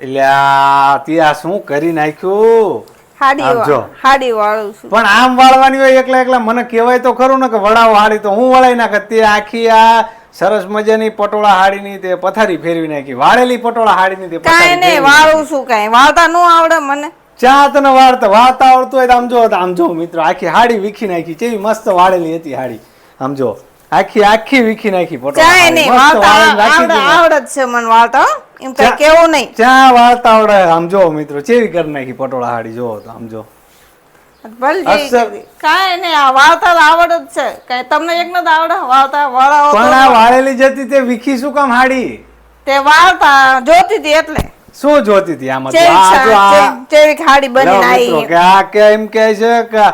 એટલે ત્યાં શું કરી નાખ્યું? હાડી વાળું છું. પણ આમ વાળવાની હોય એકલા એકલા મને કહેવાય તો ખરું ને કે વડાવો હાડી, તો હું વળાઈ નાખે. તે આખી આ સરસ મજાની પટોળા હાડીની તે પથારી ફેરવી નાખી. વાળેલી પટોળા હાડીની તે કાઈ નહીં વાળું છું, કાઈ વાળતા ન આવડે મને. ચા તને વાળતા આવડતું હોય તો આમ જો મિત્રો, આખી હાડી વીખી નાખી. કેવી મસ્ત વાળેલી હતી હાડી. આમ જો આખી વીખી નાખી પટોળા. ચાય નહીં વાળતા આવડે છે મને વાળતા, એમ કઈ કેવું નહીં. ચા વાળતા આવડે. આમ જો મિત્રો કેવી કરી નાખી પટોળા હાડી. જો તો આમ જો કાઈ નહીં, આ વાળતા આવડે જ છે. કઈ તમને એક નથી આવડે વાળતા? વાળાવો પણ આ વાળેલી જતી તે વીખી શું કામ હાડી? તે વાળતા જોતી હતી એટલે. શું જોતી હતી આમાં? કેવી હાડી બની આવી કે આ કે એમ કહે છે કે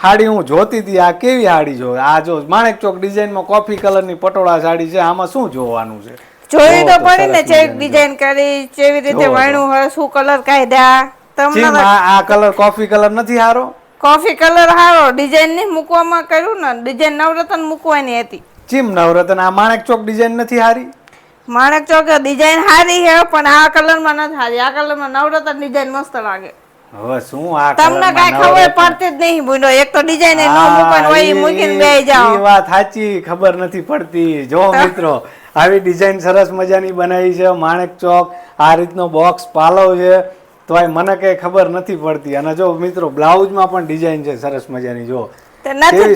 હાડી હું જોતી હતી. આ કેવી હાડી જો? આ જો માણેક ચોક ડિઝાઇન માં કોફી કલર ની પટોળા સાડી છે. આમાં શું જોવાનું છે? જોઈ તો પડી ને, કેવી ડિઝાઇન કરી, કેવી રીતે વણ્યું હોય, શું કલર કાઢ્યા. તમને આ કલર કોફી કલર નથી હારો? કોફી કલર હારો, ડિઝાઇન ની મૂકવામાં કર્યું ને. ડિઝાઇન નવરત્ન મૂકવાની હતી. ચીમ નવરત્ન? આ માણેક ચોક ડિઝાઇન નથી હારી? માણેક ચોક ડિઝાઇન હારી છે, પણ આ કલર માં નથી હારી. આ કલર માં નવરત્ન ડિઝાઇન મસ્ત લાગે. હવે શું આ તમને કઈ ખબર પડતી જ નહીં બોલો. એક તો ડિઝાઇન ન મૂકવાનું હોય, મૂકીને બેહી જાઓ. એ વાત સાચી, ખબર નથી પડતી. જો મિત્રો, આવી ડિઝાઇન સરસ મજાની બનાવી છે. માણેક ચોક આ રીતનો બોક્સ પાલવ છે, તો મને કઈ ખબર નથી પડતી. અને જો મિત્રો, બ્લાઉઝ માં પણ ડિઝાઇન છે સરસ મજાની. જો નથી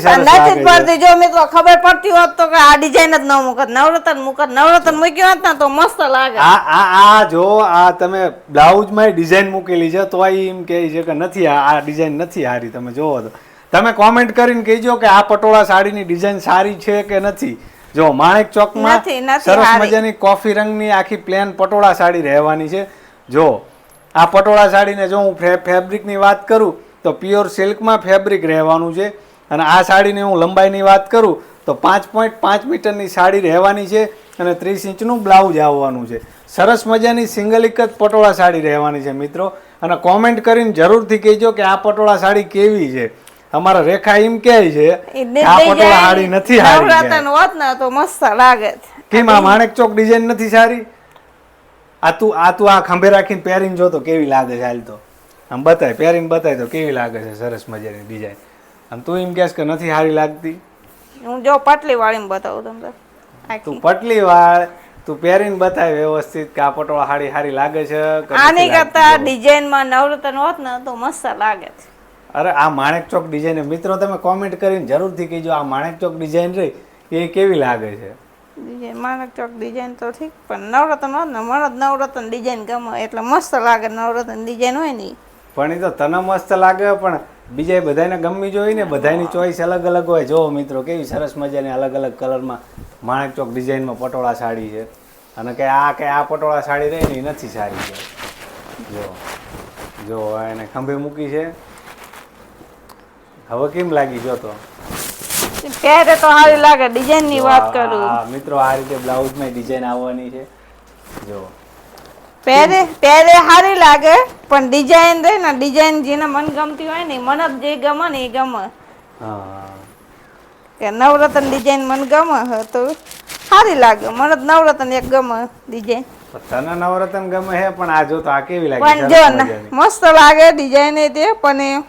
પડતી. જો મિત્રો ખબર પડતી હોત તો આ ડિઝાઇન જ ન મૂકત, નવરત્ન મૂકત. નવરત્ન મૂક્યું હોત ને તો મસ્ત લાગે. આ જો આ તમે બ્લાઉઝ માં ડિઝાઇન મૂકેલી છે, તો એમ કહે છે કે નથી આ ડિઝાઇન નથી હારી. તમે જોવો તો તમે કોમેન્ટ કરીને કહેજો કે આ પટોળા સાડીની ડિઝાઇન સારી છે કે નથી. જો માણેક ચોક માં સરસ મજાની કોફી રંગની આખી પ્લેન પટોળા સાડી રહેવાની છે. જો આ પટોળા સાડીને જો હું ફેબ્રિક ની વાત કરું તો પ્યોર સિલ્કમાં ફેબ્રિક રહેવાનું છે. અને આ સાડીની હું લંબાઈની વાત કરું તો 5.5 મીટરની સાડી રહેવાની છે અને 30 ઇંચનું બ્લાઉઝ આવવાનું છે. સરસ મજાની સિંગલ એક જ પટોળા સાડી રહેવાની છે મિત્રો. અને કોમેન્ટ કરીને જરૂરથી કહેજો કે આ પટોળા સાડી કેવી છે. અમારા રેખા એમ કહે છે આ પટોળા સાડી નથી સારી. નવરત્ન હોત ને તો મસ્ત લાગે. કેમ આ માણેક ચોક ડિઝાઇન નથી સારી? આ તું આ ખંભે રાખીને પહેરીને જો તો કેવી લાગે છે. હાલ તો આમ બતાય, પહેરીને બતાય તો કેવી લાગે છે સરસ મજાની ડિઝાઇન. અને તું એમ કહેશ કે નથી સારી લાગતી? હું જો પટલી વાળીને બતાવું તમને. તું પટલી વાળ તું પહેરીને બતાય વ્યવસ્થિત કે આ પટોળા સાડી સારી લાગે છે. આની કરતા ડિઝાઇન માં નવરત્ન હોત ને તો મસ્ત લાગે છે. અરે આ માણેક ચોક ડિઝાઇન મિત્રો તમે કોમેન્ટ કરીને જરૂરથી કહેજો આ માણેક ચોક ડિઝાઇન રહી એ કેવી લાગે છે. માણેક ચોક ડિઝાઇન તો ઠીક, પણ નવરત્ન હોત ને મને નવરત્ન ડિઝાઇન ગમે એટલે મસ્ત લાગે. નવરત્ન ડિઝાઇન હોય ને પણ એ તો તને મસ્ત લાગે, પણ બીજા બધાને ગમવી જોઈએ ને. બધાની ચોઈસ અલગ અલગ હોય. જો મિત્રો કેવી સરસ મજાની અલગ અલગ કલરમાં માણેક ચોક ડિઝાઇનમાં પટોળા સાડી છે. અને કે આ પટોળા સાડી રહી ને એ નથી સારી છે. જો એને ખંભે મૂકી છે. હવે કેમ લાગી? જો તો પહેરે તો સારી લાગે. ડિઝાઇન ની વાત કરું મિત્રો, આ રીતે બ્લાઉઝ માં ડિઝાઇન આવવાની છે. જો પહેરે સારી લાગે, પણ ડિઝાઇન રહે ને, ડિઝાઇન જેને મન ગમતી હોય ને, મને જે ગમે ને એ ગમે. કે નવરત્ન ડિઝાઇન મને ગમે તો સારી લાગે. મને નવરત્ન એક ગમે ડિઝાઇન. તને નવરત્ન ગમે છે, પણ આ જો તો આ કેવી લાગે? પણ જો મસ્ત લાગે ડિઝાઇન એ તે, પણ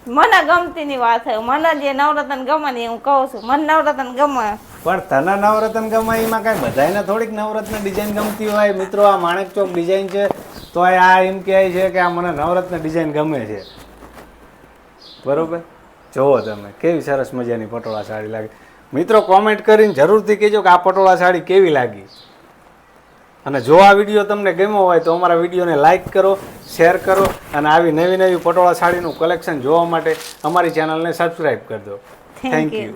મને ગમતી ની વાત છે. મને જે નવરત્ન ગમે ને હું કહું છું, મને નવરત્ન ગમે. પણ તને નવરત્ન ગમે એમાં કઈ બધાને થોડીક નવરત્ન ડિઝાઇન ગમતી હોય. મિત્રો આ માણેક ચોક ડિઝાઇન છે, તો આ એમ કહે છે કે આ મને નવરત્ન ડિઝાઇન ગમે છે. બરોબર? જોવો તમે કેવી સરસ મજાની પટોળા સાડી લાગે. મિત્રો કોમેન્ટ કરીને જરૂરથી કહેજો કે આ પટોળા સાડી કેવી લાગી. અને જો આ વિડીયો તમને ગમ્યો હોય તો અમારા વિડીયોને લાઇક કરો, શેર કરો અને આવી નવી પટોળા સાડીનું કલેક્શન જોવા માટે અમારી ચેનલને સબસ્ક્રાઈબ કરજો. Thank you.